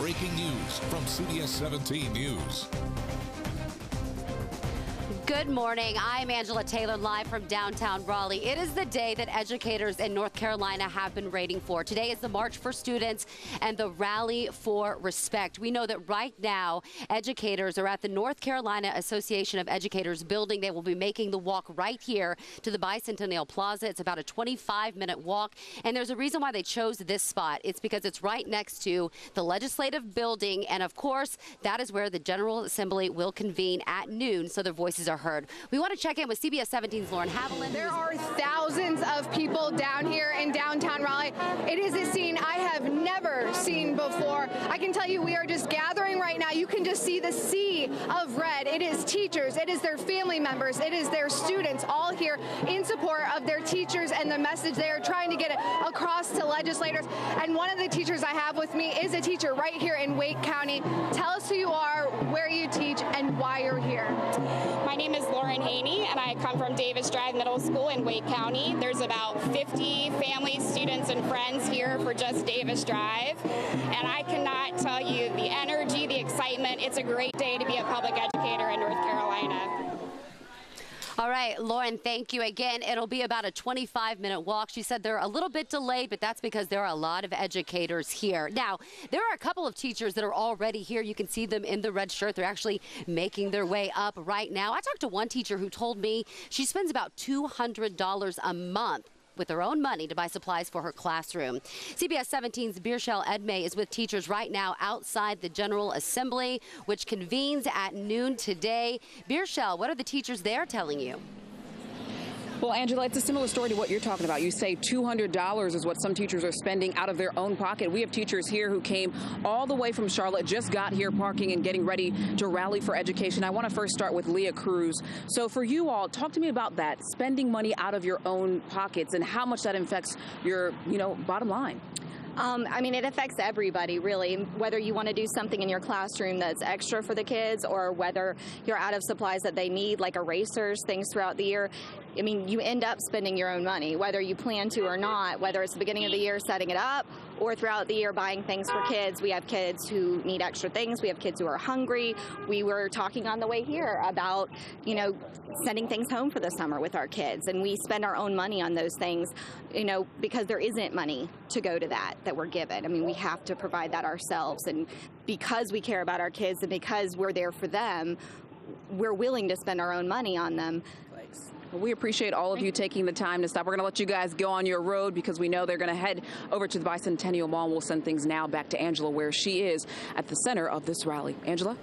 breaking news from CBS 17 News. Good morning. I'm Angela Taylor, live from downtown Raleigh. It is the day that educators in North Carolina have been waiting for. Today is the March for Students and the Rally for Respect. We know that right now, educators are at the North Carolina Association of Educators building. They will be making the walk right here to the Bicentennial Plaza. It's about a 25-minute walk, and there's a reason why they chose this spot. It's because it's right next to the legislative building, and of course, that is where the General Assembly will convene at noon, so their voices are heard. We want to check in with CBS 17's Lauren Haviland. There are thousands of people down here in downtown Raleigh. It is a scene I have never seen before. I can tell you we are just gathering right now. You can just see the sea of red. It is teachers, it is their family members, it is their students, all here in support of their teachers and the message they are trying to get across to legislators. And one of the teachers I have with me is a teacher right here in Wake County. Tell us who you are, where you teach, and why you're here. My name is Lauren Haney, and I come from Davis Drive Middle School in Wake County. There's about 50 families, students, and friends here for just Davis Drive, and I cannot tell you the energy, the excitement. It's a great day to be a public educator in North Carolina. All right, Lauren, thank you again. It'll be about a 25-minute walk. She said they're a little bit delayed, but that's because there are a lot of educators here. Now, there are a couple of teachers that are already here. You can see them in the red shirt. They're actually making their way up right now. I talked to one teacher who told me she spends about $200 a month with her own money to buy supplies for her classroom. CBS 17's Birchelle Edmay is with teachers right now outside the General Assembly, which convenes at noon today. Birchelle, what are the teachers there telling you? Well, Angela, it's a similar story to what you're talking about. You say $200 is what some teachers are spending out of their own pocket. We have teachers here who came all the way from Charlotte, just got here parking and getting ready to rally for education. I want to first start with Leah Cruz. So for you all, talk to me about that, spending money out of your own pockets and how much that affects your, bottom line. I mean, it affects everybody, really, whether you want to do something in your classroom that's extra for the kids or whether you're out of supplies that they need, like erasers, things throughout the year. I mean, you end up spending your own money, whether you plan to or not, whether it's the beginning of the year setting it up or throughout the year buying things for kids. We have kids who need extra things. We have kids who are hungry. We were talking on the way here about, sending things home for the summer with our kids, and we spend our own money on those things, because there isn't money to go to that we're given. I mean, we have to provide that ourselves, and because we care about our kids and because we're there for them, we're willing to spend our own money on them. Well, we appreciate all of you taking the time to stop. We're going to let you guys go on your road because we know they're going to head over to the Bicentennial Mall. We'll send things now back to Angela, where she is at the center of this rally. Angela?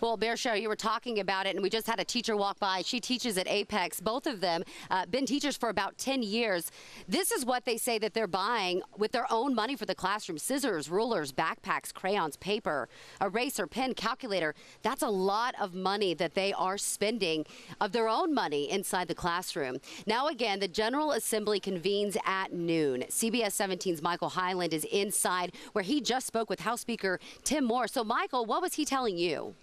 Well, Birchelle, you were talking about it, and we just had a teacher walk by. She teaches at Apex. Both of them been teachers for about 10 years. This is what they say that they're buying with their own money for the classroom: scissors, rulers, backpacks, crayons, paper, eraser, pen, calculator. That's a lot of money that they are spending of their own money inside the classroom. Now, again, the General Assembly convenes at noon. CBS 17's Michael Hyland is inside, where he just spoke with House Speaker Tim Moore. So, Michael, what was he telling you?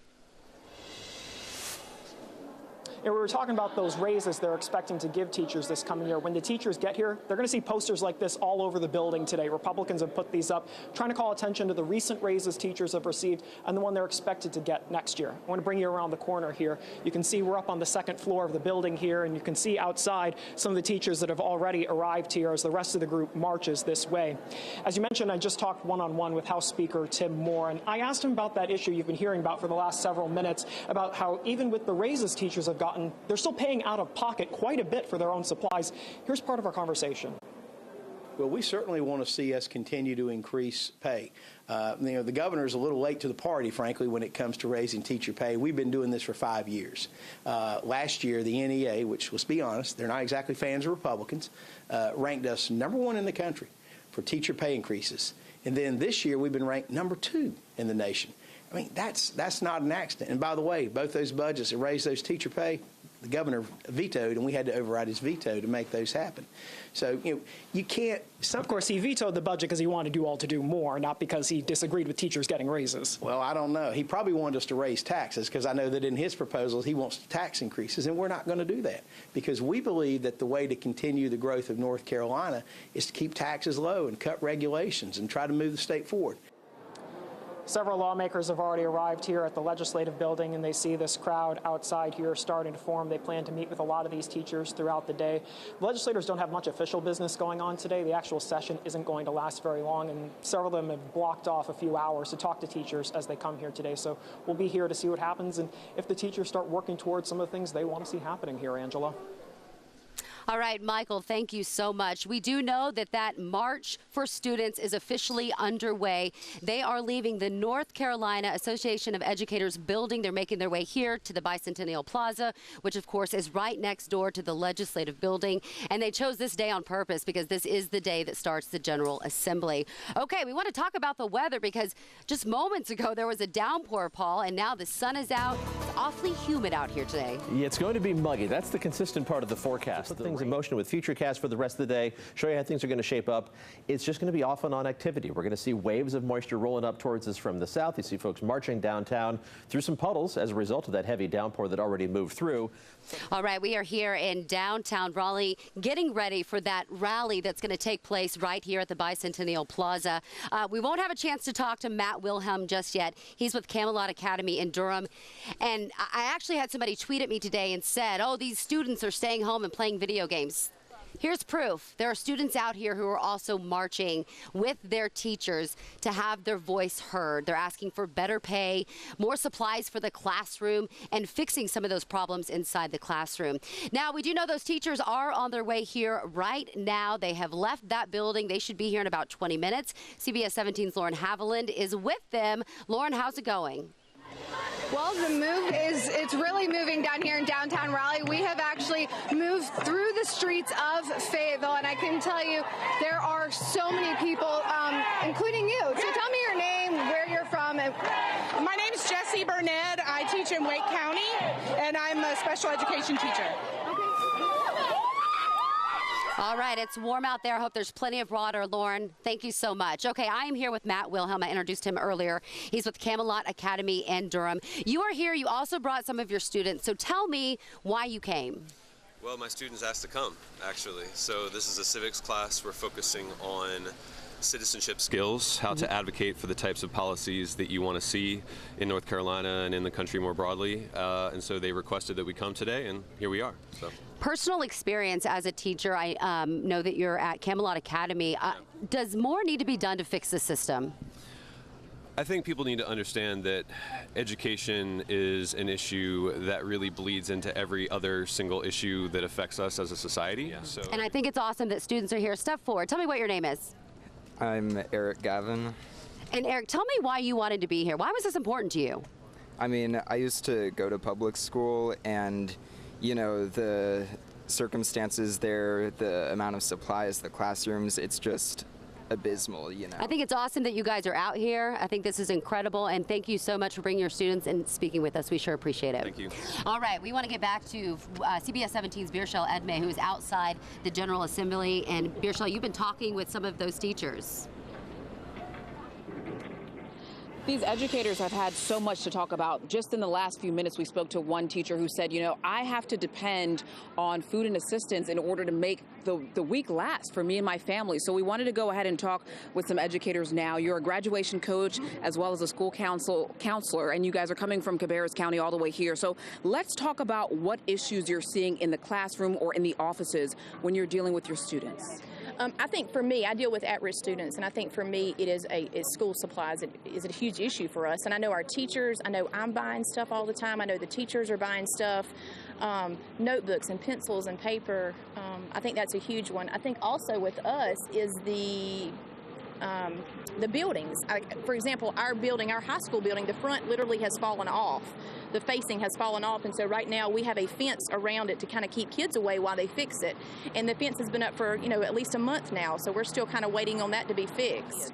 We were talking about those raises they're expecting to give teachers this coming year. When the teachers get here, they're going to see posters like this all over the building today. Republicans have put these up, trying to call attention to the recent raises teachers have received and the one they're expected to get next year. I want to bring you around the corner here. You can see we're up on the second floor of the building here, and you can see outside some of the teachers that have already arrived here as the rest of the group marches this way. As you mentioned, I just talked one-on-one with House Speaker Tim Moore, and I asked him about that issue you've been hearing about for the last several minutes, about how even with the raises teachers have gotten, they're still paying out of pocket quite a bit for their own supplies. Here's part of our conversation. Well, we certainly want to see us continue to increase pay. The governor's a little late to the party, frankly, when it comes to raising teacher pay. We've been doing this for 5 years. Last year, the NEA, which, let's be honest, they're not exactly fans of Republicans, ranked us #1 in the country for teacher pay increases. And then this year, we've been ranked #2 in the nation. I mean, that's not an accident. And by the way, both those budgets that raise those teacher pay, the governor vetoed, and we had to override his veto to make those happen. So, you can't. Of course, he vetoed the budget because he wanted to do more, not because he disagreed with teachers getting raises. Well, I don't know. He probably wanted us to raise taxes, because I know that in his proposals he wants tax increases, and we're not going to do that, because we believe that the way to continue the growth of North Carolina is to keep taxes low and cut regulations and try to move the state forward. Several lawmakers have already arrived here at the legislative building, and they see this crowd outside here starting to form. They plan to meet with a lot of these teachers throughout the day. The legislators don't have much official business going on today. The actual session isn't going to last very long, and several of them have blocked off a few hours to talk to teachers as they come here today. So we'll be here to see what happens, and if the teachers start working towards some of the things they want to see happening here, Angela. All right, Michael, thank you so much. We do know that March for Students is officially underway. They are leaving the North Carolina Association of Educators building. They're making their way here to the Bicentennial Plaza, which of course is right next door to the legislative building. And they chose this day on purpose because this is the day that starts the General Assembly. Okay, we want to talk about the weather because just moments ago there was a downpour, Paul, and now the sun is out. It's awfully humid out here today. Yeah, it's going to be muggy. That's the consistent part of the forecast. Things in motion with Futurecast for the rest of the day. Show you how things are going to shape up. It's just going to be off and on activity. We're going to see waves of moisture rolling up towards us from the south. You see folks marching downtown through some puddles as a result of that heavy downpour that already moved through. All right, we are here in downtown Raleigh getting ready for that rally that's going to take place right here at the Bicentennial Plaza. We won't have a chance to talk to Matt Wilhelm just yet. He's with Camelot Academy in Durham. And I actually had somebody tweet at me today and said, oh, these students are staying home and playing video games. Here's proof. There are students out here who are also marching with their teachers to have their voice heard. They're asking for better pay, more supplies for the classroom, and fixing some of those problems inside the classroom. Now, we do know those teachers are on their way here right now. They have left that building. They should be here in about 20 minutes. CBS 17's Lauren Haviland is with them. Lauren, how's it going? Well, the move it's really moving down here in downtown Raleigh. We have actually moved through the streets of Fayetteville, and I can tell you there are so many people, including you. So tell me your name, where you're from. My name is Jessie Burnett. I teach in Wake County, and I'm a special education teacher. All right, it's warm out there. I hope there's plenty of water, Lauren. Thank you so much. Okay, I am here with Matt Wilhelm. I introduced him earlier. He's with Camelot Academy in Durham. You are here. You also brought some of your students. So tell me why you came. Well, my students asked to come, actually. So this is a civics class. We're focusing on citizenship skills, how to advocate for the types of policies that you want to see in North Carolina and in the country more broadly. And so they requested that we come today, and here we are. So. Personal experience as a teacher, I know that you're at Camelot Academy. Does more need to be done to fix the system? I think people need to understand that education is an issue that really bleeds into every other single issue that affects us as a society. Yeah. So. And I think it's awesome that students are here. Step forward. Tell me what your name is. I'm Eric Gavin. And Eric, tell me why you wanted to be here. Why was this important to you? I mean, I used to go to public school, and, you know, the circumstances there, the amount of supplies, the classrooms, it's just abysmal, you know. I think it's awesome that you guys are out here. I think this is incredible, and thank you so much for bringing your students and speaking with us. We sure appreciate it. Thank you. All right, we want to get back to CBS 17's Birshel Edme, who is outside the General Assembly. And Birshel, you've been talking with some of those teachers. These educators have had so much to talk about. Just in the last few minutes, we spoke to one teacher who said, you know, I have to depend on food and assistance in order to make the week last for me and my family. So we wanted to go ahead and talk with some educators now. You're a graduation coach as well as a school counselor, and you guys are coming from Cabarrus County all the way here. So let's talk about what issues you're seeing in the classroom or in the offices when you're dealing with your students. I think for me, I deal with at-risk students, and I think for me, school supplies is a huge issue for us. And I know our teachers, I know I'm buying stuff all the time. I know the teachers are buying stuff, notebooks and pencils and paper. I think that's a huge one. I think also with us is the buildings. For example, our building, our high school building, the front literally has fallen off. the facing has fallen off, and so right now we have a fence around it to kind of keep kids away while they fix it. And the fence has been up for, at least a month now, so we're still kind of waiting on that to be fixed.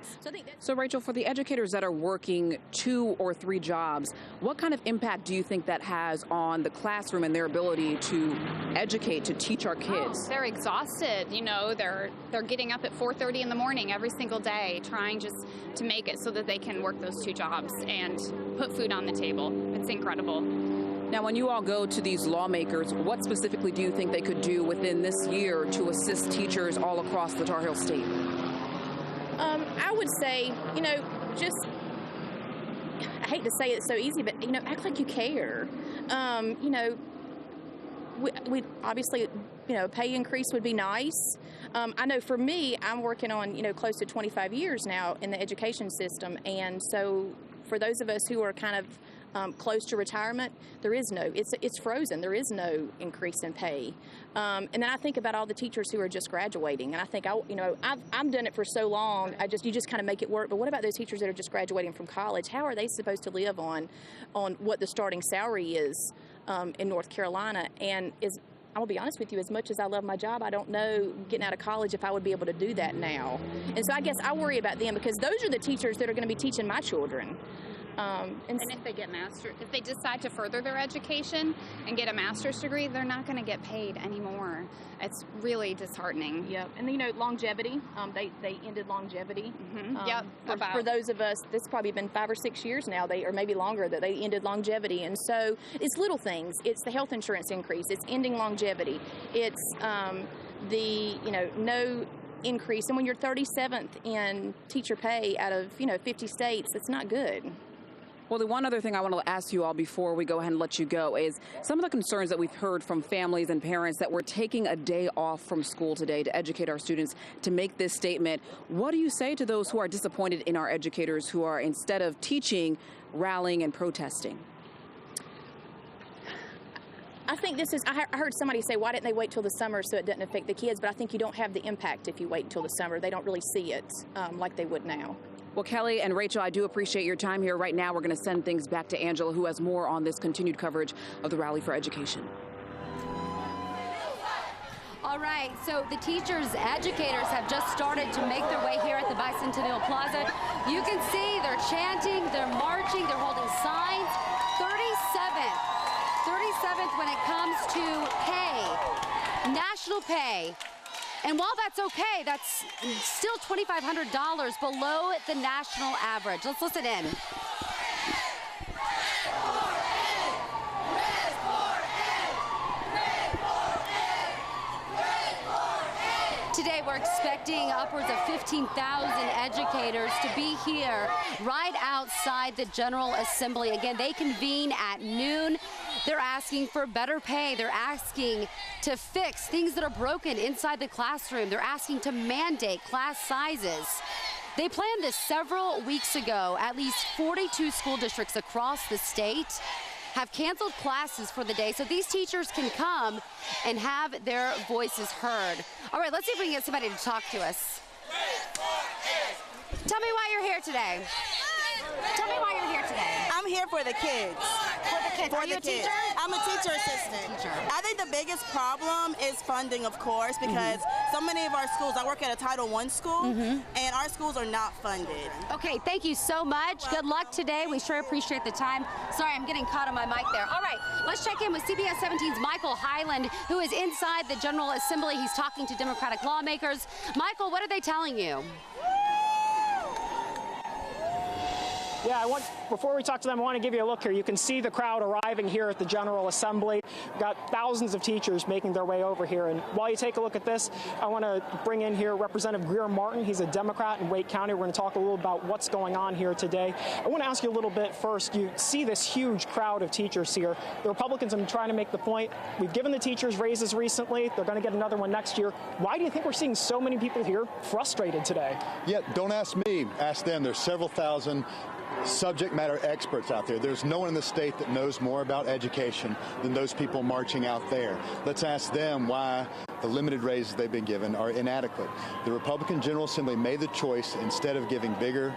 So Rachel, for the educators that are working 2 or 3 jobs, what kind of impact do you think that has on the classroom and their ability to educate, to teach our kids? They're exhausted. They're getting up at 4:30 in the morning every single day, trying just to make it so that they can work those 2 jobs and put food on the table. It's incredible. Now, when you all go to these lawmakers, what specifically do you think they could do within this year to assist teachers all across the Tar Heel State? I would say, just, I hate to say it's so easy, but, act like you care. We obviously, pay increase would be nice. I know for me, I'm working on, close to 25 years now in the education system. And so for those of us who are kind of close to retirement, there is no, it's frozen. There is no increase in pay. And then I think about all the teachers who are just graduating, and I think, I've done it for so long. You just kind of make it work. But what about those teachers that are just graduating from college? How are they supposed to live on what the starting salary is in North Carolina? And I will be honest with you, as much as I love my job, I don't know, getting out of college, if I would be able to do that now. And so I guess I worry about them, because those are the teachers that are going to be teaching my children. And if they get if they decide to further their education and get a master's degree, they're not going to get paid anymore. It's really disheartening. Yep. And longevity. They ended longevity. Mm-hmm. Yep. For those of us, this has probably been 5 or 6 years now, or maybe longer, that they ended longevity. And so it's little things. It's the health insurance increase. It's ending longevity. It's no increase. And when you're 37th in teacher pay out of 50 states, it's not good. Well, the one other thing I want to ask you all before we go ahead and let you go is some of the concerns that we've heard from families and parents that we're taking a day off from school today to educate our students to make this statement. What do you say to those who are disappointed in our educators who are, instead of teaching, rallying and protesting? I think I heard somebody say, why didn't they wait till the summer so it doesn't affect the kids? But I think you don't have the impact if you wait until the summer. They don't really see it like they would now. Well, Kelly and Rachel, I do appreciate your time here. Right now, we're going to send things back to Angela, who has more on this continued coverage of the Rally for Education. All right, so the teachers, educators have just started to make their way here at the Bicentennial Plaza. You can see they're chanting, they're marching, they're holding signs. 37th when it comes to pay, national pay. And while that's okay, that's still $2,500 below the national average. Let's listen in. Today we're expecting upwards of 15,000 educators to be here right outside the General Assembly. Again, they convene at noon. They're asking for better pay. They're asking to fix things that are broken inside the classroom. They're asking to mandate class sizes. They planned this several weeks ago. At least 42 school districts across the state have canceled classes for the day so these teachers can come and have their voices heard. All right, let's see if we can get somebody to talk to us. Tell me why you're here today. Tell me why you're here today. I'm here for the kids. For the kids. Are you a teacher? I'm a teacher assistant. I think the biggest problem is funding, of course, because so many of our schools, I work at a Title I school, and our schools are not funded. Okay, thank you so much. Good luck today. We sure appreciate the time. Sorry, I'm getting caught on my mic there. All right, let's check in with CBS 17's Michael Highland, who is inside the General Assembly. He's talking to Democratic lawmakers. Michael, what are they telling you? Yeah, before we talk to them, I want to give you a look here. You can see the crowd arriving here at the General Assembly. We've got thousands of teachers making their way over here. And while you take a look at this, I want to bring in here Representative Greer Martin. He's a Democrat in Wake County. We're going to talk a little about what's going on here today. I want to ask you a little bit first. You see this huge crowd of teachers here. The Republicans have been trying to make the point. We've given the teachers raises recently. They're going to get another one next year. Why do you think we're seeing so many people here frustrated today? Yeah, don't ask me. Ask them. There's several thousand subject matter experts out there. There's no one in the state that knows more about education than those people marching out there. Let's ask them why the limited raises they've been given are inadequate. The Republican General Assembly made the choice, instead of giving bigger,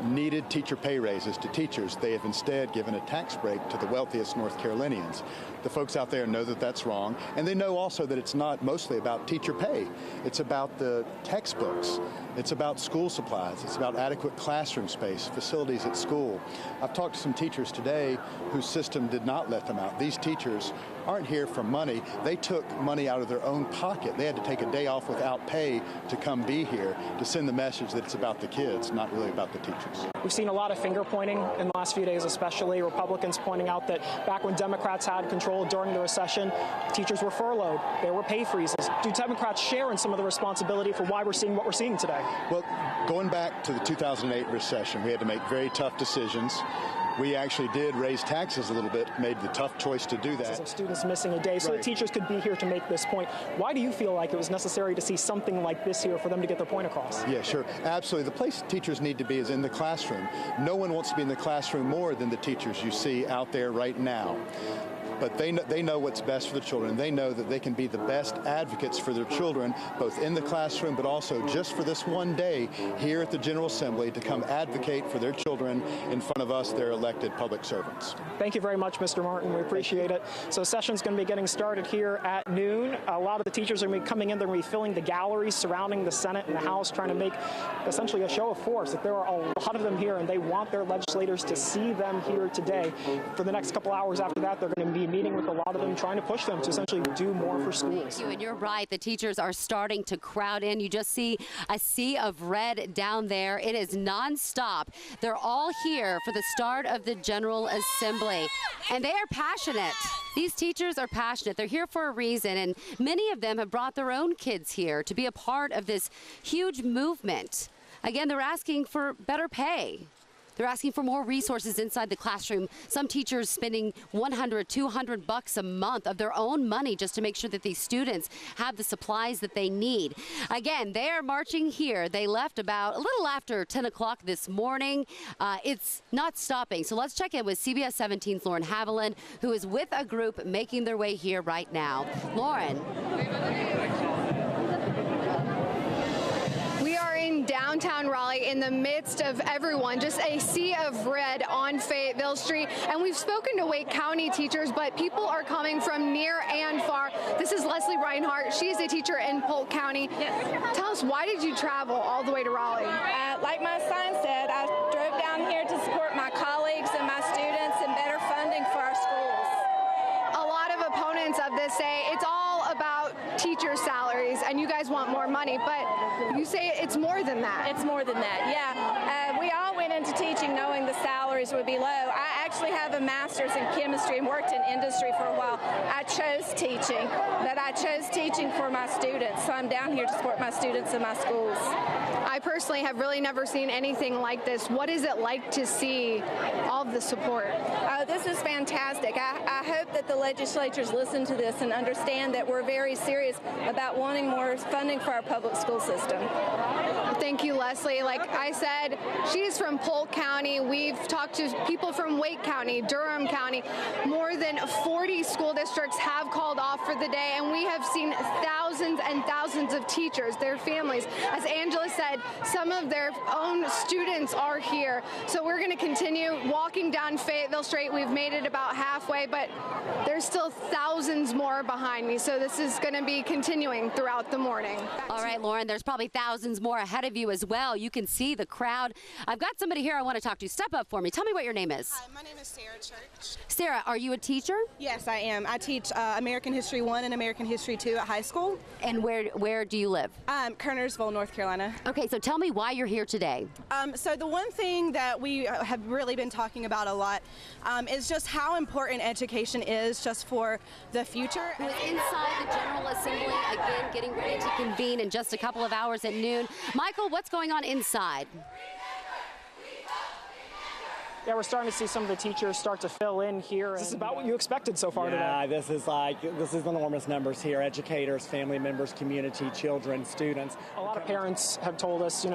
needed teacher pay raises to teachers, they have instead given a tax break to the wealthiest North Carolinians. The folks out there know that that's wrong, and they know also that it's not mostly about teacher pay. It's about the textbooks. It's about school supplies. It's about adequate classroom space, facilities at school. I've talked to some teachers today whose system did not let them out. These teachers aren't here for money. They took money out of their own pocket. They had to take a day off without pay to come be here to send the message that it's about the kids, not really about the teachers. We've seen a lot of finger pointing in the last few days, especially Republicans pointing out that back when Democrats had control during the recession, teachers were furloughed. There were pay freezes. Do Democrats share in some of the responsibility for why we're seeing what we're seeing today? Well, going back to the 2008 recession, we had to make very tough decisions. We actually did raise taxes a little bit, made the tough choice to do that. Of students missing a day, so the teachers could be here to make this point. Why do you feel like it was necessary to see something like this here for them to get their point across? Yeah, sure. Absolutely. The place teachers need to be is in the classroom. No one wants to be in the classroom more than the teachers you see out there right now. But they know what's best for the children. They know that they can be the best advocates for their children, both in the classroom, but also just for this one day here at the General Assembly to come advocate for their children in front of us, their elected public servants. Thank you very much, Mr. Martin. We appreciate it. So session's going to be getting started here at noon. A lot of the teachers are going to be coming in. They're going to be filling the galleries surrounding the Senate and the House, trying to make essentially a show of force. That there are a lot of them here, and they want their legislators to see them here today. For the next couple hours after that, they're going to be meeting with a lot of them, trying to push them to essentially do more for schools. And you're right, the teachers are starting to crowd in. You just see a sea of red down there. It is nonstop. They're all here for the start of the General Assembly, and they are passionate. These teachers are passionate. They're here for a reason, and many of them have brought their own kids here to be a part of this huge movement. Again, they're asking for better pay. They're asking for more resources inside the classroom. Some teachers spending $100, $200 a month of their own money just to make sure that these students have the supplies that they need. Again, they are marching here. They left about a little after 10 o'clock this morning. It's not stopping. So let's check in with CBS 17's Lauren Haviland, who is with a group making their way here right now. Lauren. We are in downtown Raleigh in the midst of everyone, just a sea of red on Fayetteville Street. And we've spoken to Wake County teachers, but people are coming from near and far. This is Leslie Reinhart. She is a teacher in Polk County. Yes. Tell us, why did you travel all the way to Raleigh? Like my sign said, I drove down here to support my colleagues and my students and better funding for our schools. A lot of opponents of this say it's all about teacher salaries and you guys want more money, but you say it's more than that. It's more than that, yeah. We all went into teaching knowing the salaries would be low. I actually have a master's in chemistry and worked in industry for a while. I chose teaching, but I chose teaching for my students, so I'm down here to support my students and my schools. I personally have really never seen anything like this. What is it like to see all of the support? This is fantastic. I hope that the legislatures listen to this and understand that we're very serious about wanting more funding for our public school system. Thank you, Leslie. Like I said, she's from Polk County. We've talked to people from Wake County, Durham County. More than 40 school districts have called off for the day, and we have seen thousands and thousands of teachers, their families. As Angela said, some of their own students are here. So we're going to continue walking down Fayetteville Street. We've made it about halfway, but there's still thousands more behind me. So this is going to be continuing throughout the morning. All right, Lauren, there's probably thousands more ahead of you as well. You can see the crowd. I've got somebody here I want to talk to. Step up for me. Tell me what your name is. Hi, my name is Sarah Church. Sarah, are you a teacher? Yes, I am. I teach American History 1 and American History 2 at high school. And where do you live? Kernersville, North Carolina. Okay, so tell me why you're here today. So the one thing that we have really been talking about a lot is just how important education is just for the future. Who is inside the General Assembly, again, getting ready to convene in just a couple of hours at noon. Michael, what's going on inside? Yeah, we're starting to see some of the teachers start to fill in here. This is about what you expected so far today. Yeah, this is enormous numbers here. Educators, family members, community, children, students. A lot of parents have told us,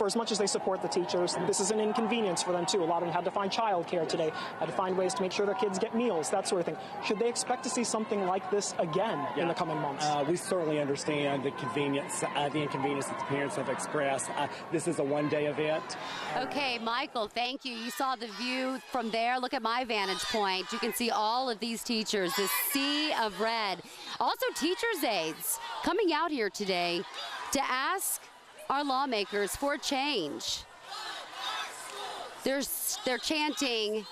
for as much as they support the teachers, this is an inconvenience for them too. A lot of them had to find childcare today, had to find ways to make sure their kids get meals, that sort of thing. Should they expect to see something like this again in the coming months? We certainly understand the inconvenience that the parents have expressed. This is a one-day event. Okay, Michael, thank you. You saw the view from there. Look at my vantage point. You can see all of these teachers, this sea of red. Also, teachers' aides coming out here today to ask our lawmakers for change. They're chanting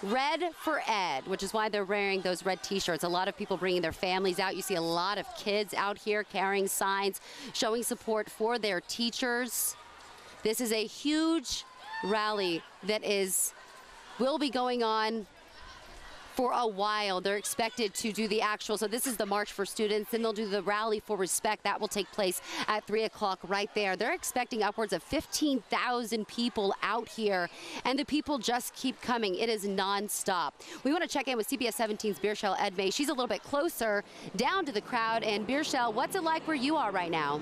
Red for Ed, which is why they're wearing those red t-shirts. A lot of people bringing their families out. You see a lot of kids out here carrying signs, showing support for their teachers. This is a huge rally that will be going on for a while. They're expected to do the actual, so this is the March for Students, then they'll do the Rally for Respect. That will take place at 3 o'clock right there. They're expecting upwards of 15,000 people out here, and the people just keep coming. It is nonstop. We want to check in with CBS 17's Birchelle Edmay. She's a little bit closer down to the crowd. And Birchelle, what's it like where you are right now?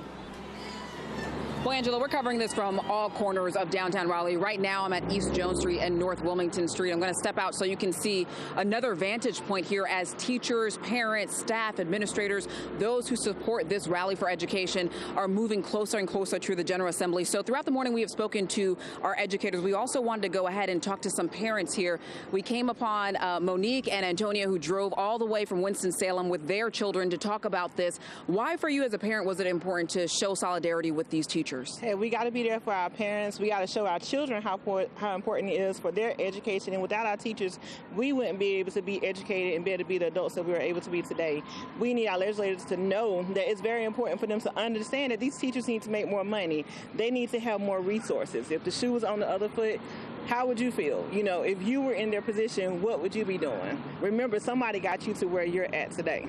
Well, Angela, we're covering this from all corners of downtown Raleigh. Right now, I'm at East Jones Street and North Wilmington Street. I'm going to step out so you can see another vantage point here as teachers, parents, staff, administrators, those who support this Rally for Education are moving closer and closer to the General Assembly. So throughout the morning, we have spoken to our educators. We also wanted to go ahead and talk to some parents here. We came upon Monique and Antonia, who drove all the way from Winston-Salem with their children to talk about this. Why, for you as a parent, was it important to show solidarity with these teachers? Hey, we got to be there for our parents. We got to show our children how important it is for their education. And without our teachers, we wouldn't be able to be educated and be able to be the adults that we are able to be today. We need our legislators to know that it's very important for them to understand that these teachers need to make more money. They need to have more resources. If the shoe was on the other foot, how would you feel? You know, if you were in their position, what would you be doing? Remember, somebody got you to where you're at today.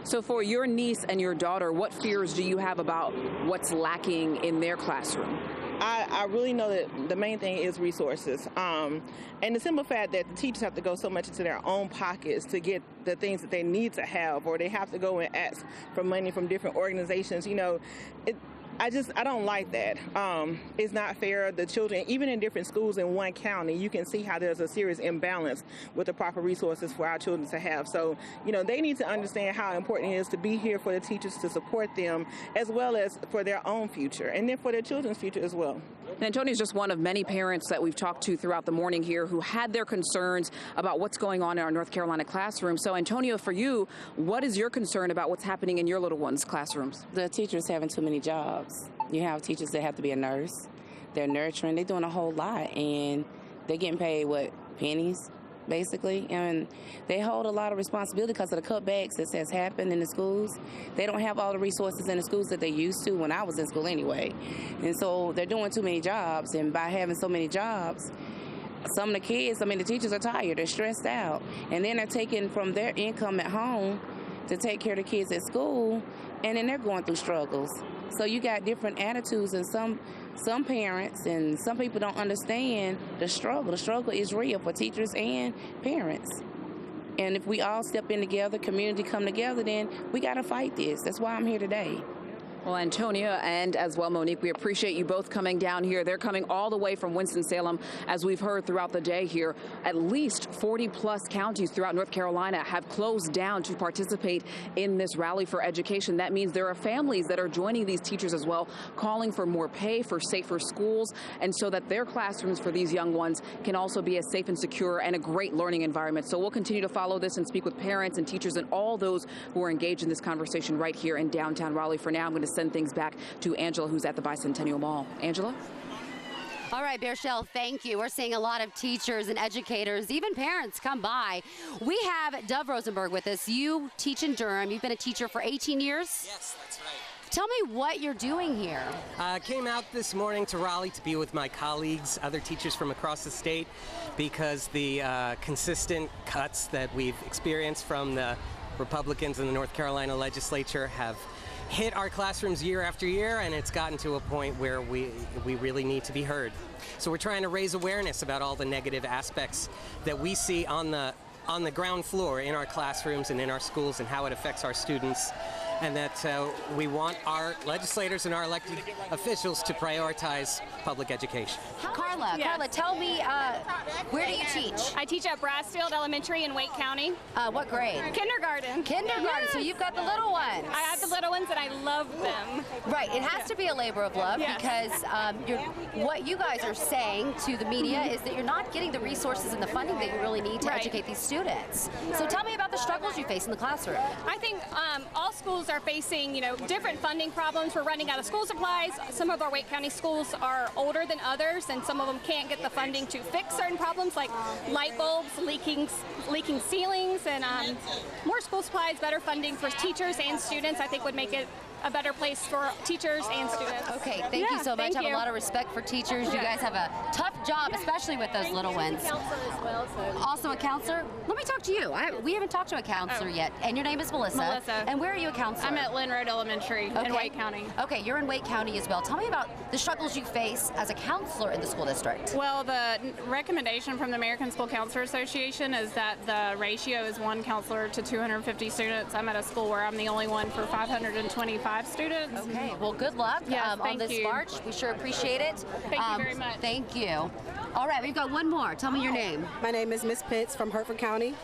So for your niece and your daughter, what fears do you have about what's lacking in their classroom? I really know that the main thing is resources. And the simple fact that the teachers have to go so much into their own pockets to get the things that they need to have, or they have to go and ask for money from different organizations, you know, I don't like that. It's not fair. The children, even in different schools in one county, you can see how there's a serious imbalance with the proper resources for our children to have. So, you know, they need to understand how important it is to be here for the teachers to support them, as well as for their own future, and then for their children's future as well. And Antonia's just one of many parents that we've talked to throughout the morning here who had their concerns about what's going on in our North Carolina classroom. So, Antonia, for you, what is your concern about what's happening in your little ones' classrooms? The teachers having too many jobs. You have teachers that have to be a nurse. They're nurturing. They're doing a whole lot, and they're getting paid, what, pennies, basically? And they hold a lot of responsibility because of the cutbacks that has happened in the schools. They don't have all the resources in the schools that they used to when I was in school anyway. And so they're doing too many jobs, and by having so many jobs, some of the kids, the teachers are tired, they're stressed out, and then they're taking from their income at home to take care of the kids at school, and then they're going through struggles. So you got different attitudes, and some parents and some people don't understand the struggle. The struggle is real for teachers and parents. And if we all step in together, community come together, then we got to fight this. That's why I'm here today. Well, Antonia and as well Monique, we appreciate you both coming down here. They're coming all the way from Winston-Salem. As we've heard throughout the day here, at least 40-plus counties throughout North Carolina have closed down to participate in this Rally for Education. That means there are families that are joining these teachers as well, calling for more pay, for safer schools, and so that their classrooms for these young ones can also be a safe and secure and a great learning environment. So we'll continue to follow this and speak with parents and teachers and all those who are engaged in this conversation right here in downtown Raleigh. For now, I'm going to send things back to Angela, who's at the Bicentennial Mall. Angela? All right, Birchelle, thank you. We're seeing a lot of teachers and educators, even parents, come by. We have Dove Rosenberg with us. You teach in Durham. You've been a teacher for 18 years? Yes, that's right. Tell me what you're doing here. I came out this morning to Raleigh to be with my colleagues, other teachers from across the state, because the consistent cuts that we've experienced from the Republicans in the North Carolina legislature have hit our classrooms year after year, and it's gotten to a point where we really need to be heard. So we're trying to raise awareness about all the negative aspects that we see on the ground floor in our classrooms and in our schools, and how it affects our students. and that we want our legislators and our elected officials to prioritize public education. Carla, tell me, where do you teach? I teach at Brassfield Elementary in Wake County. What grade? Kindergarten. Kindergarten, Yes. so you've got the little ones. I have the little ones and I love them. Right, it has to be a labor of love Yes. because what you guys are saying to the media is that you're not getting the resources and the funding that you really need to educate these students. So tell me about the struggles you face in the classroom. I think all schools are facing, different funding problems. We're running out of school supplies. Some of our Wake County schools are older than others, and some of them can't get the funding to fix certain problems like light bulbs, leaking ceilings, and more school supplies, better funding for teachers and students, I think would make it a better place for teachers and students. Okay, thank you so much. I have a lot of respect for teachers. You guys have a tough job, especially with those little ones. Also a counselor? Let me talk to you. We haven't talked to a counselor yet. And your name is Melissa. Melissa. And where are you a counselor? I'm at Lynn Road Elementary in Wake County. Okay, you're in Wake County as well. Tell me about the struggles you face as a counselor in the school district. Well, the recommendation from the American School Counselor Association is that the ratio is one counselor to 250 students. I'm at a school where I'm the only one for 525 students. Okay, well, good luck on this march. We sure appreciate it. Thank you very much. Thank you. All right, we've got one more. Tell me your name. My name is Miss Pitts from Hertford County.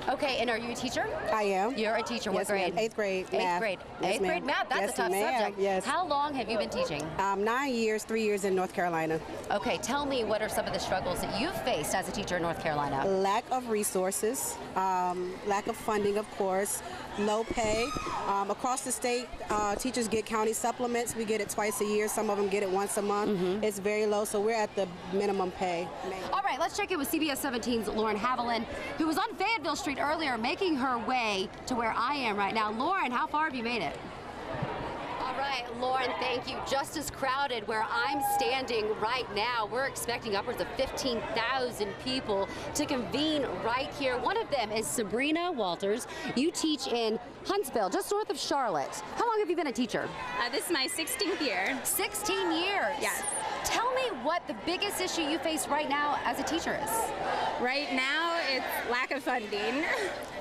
Okay, and are you a teacher? I am. You're a teacher. What grade? 8th grade math. 8th grade. Yes, 8th grade math. That's a tough subject. Yes. How long have you been teaching? 9 years, 3 years in North Carolina. Okay, tell me what are some of the struggles that you've faced as a teacher in North Carolina? Lack of resources, lack of funding, of course, low pay. Across the state, teachers get county supplements. We get it twice a year. Some of them get it once a month. It's very low, so we're at the minimum pay. All right, let's check in with CBS 17's Lauren Haviland, who was on Fayetteville Street earlier making her way to where I am right now. Lauren, how far have you made it? All right, Lauren, thank you. Just as crowded where I'm standing right now. We're expecting upwards of 15,000 people to convene right here. One of them is Sabrina Walters. You teach in Huntsville, just north of Charlotte. How long have you been a teacher? This is my 16th year. 16 years? Yes. Tell me what the biggest issue you face right now as a teacher is. Right now, it's lack of funding.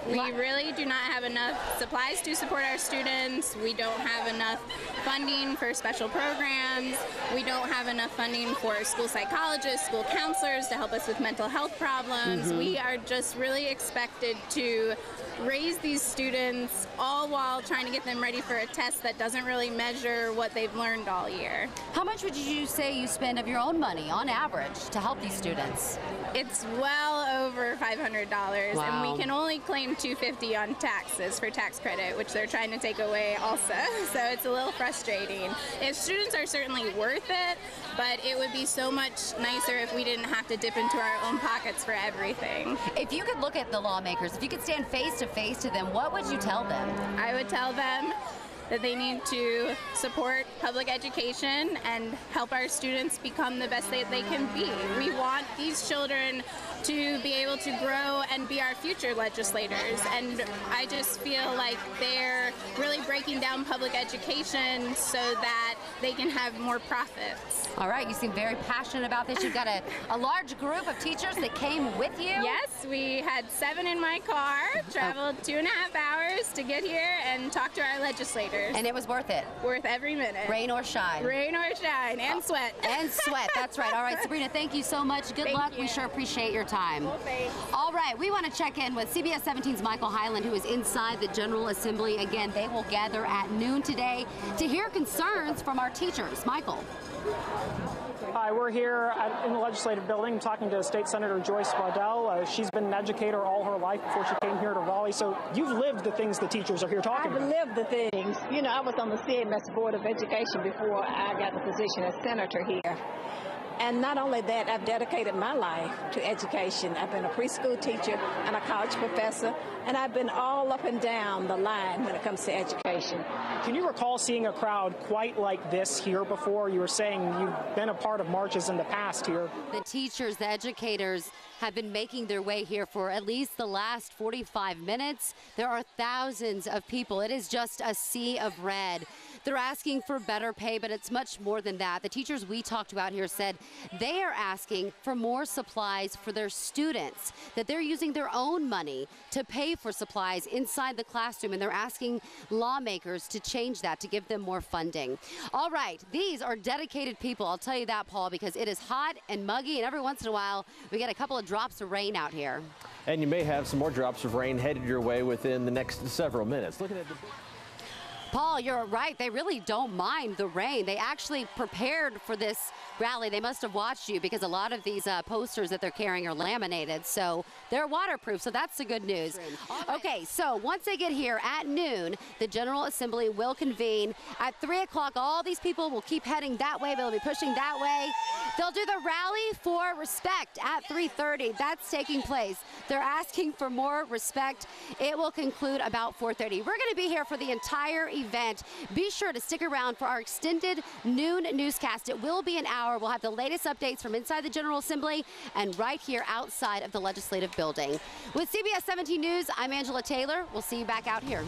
We really do not have enough supplies to support our students. We don't have enough funding for special programs. We don't have enough funding for school psychologists, school counselors to help us with mental health problems. We are just really expected to raise these students all while trying to get them ready for a test that doesn't really measure what they've learned all year. How much would you say you spend of your own money on average to help these students? It's well over $500, Wow. and we can only claim $250 on taxes for tax credit, which they're trying to take away also. So it's a little frustrating. If students are certainly worth it, but it would be so much nicer if we didn't have to dip into our own pockets for everything. If you could look at the lawmakers, if you could stand face to face to them, what would you tell them? I would tell them that they need to support public education and help our students become the best that they can be. We want these children to be able to grow and be our future legislators, and I just feel like they're really breaking down public education so that they can have more profits. All right, you seem very passionate about this. You've got a large group of teachers that came with you? Yes, we had 7 in my car, traveled 2.5 hours to get here and talk to our legislators. And it was worth it? Worth every minute. Rain or shine? Rain or shine, and sweat. And sweat, that's right. All right, Sabrina, thank you so much. Good luck. We sure appreciate your time. All right, we want to check in with CBS 17's Michael Highland, who is inside the General Assembly. Again, they will gather at noon today to hear concerns from our teachers. Michael. Hi, we're here in the legislative building talking to State Senator Joyce Waddell. She's been an educator all her life before she came here to Raleigh. So you've lived the things the teachers are here talking about. I've lived the things. You know, I was on the CMS Board of Education before I got the position as senator here. And not only that, I've dedicated my life to education. I've been a preschool teacher and a college professor, and I've been all up and down the line when it comes to education. Can you recall seeing a crowd quite like this here before? You were saying you've been a part of marches in the past here. The teachers, the educators have been making their way here for at least the last 45 minutes. There are thousands of people. It is just a sea of red. They're asking for better pay, but it's much more than that. The teachers we talked about here said they are asking for more supplies for their students, that they're using their own money to pay for supplies inside the classroom, and they're asking lawmakers to change that, to give them more funding. All right, these are dedicated people, I'll tell you that, Paul, because it is hot and muggy, and every once in a while we get a couple of drops of rain out here. And you may have some more drops of rain headed your way within the next several minutes. Looking at the Paul, you're right. They really don't mind the rain. They actually prepared for this rally. They must have watched you, because a lot of these posters that they're carrying are laminated, so they're waterproof, so that's the good news. Okay, so once they get here at noon, the General Assembly will convene. At 3 o'clock, all these people will keep heading that way. They'll be pushing that way. They'll do the Rally for Respect at 3:30. That's taking place. They're asking for more respect. It will conclude about 4:30. We're going to be here for the entire event. Be sure to stick around for our extended noon newscast. It will be an hour. We'll have the latest updates from inside the General Assembly and right here outside of the Legislative Building. With CBS 17 News, I'm Angela Taylor. We'll see you back out here.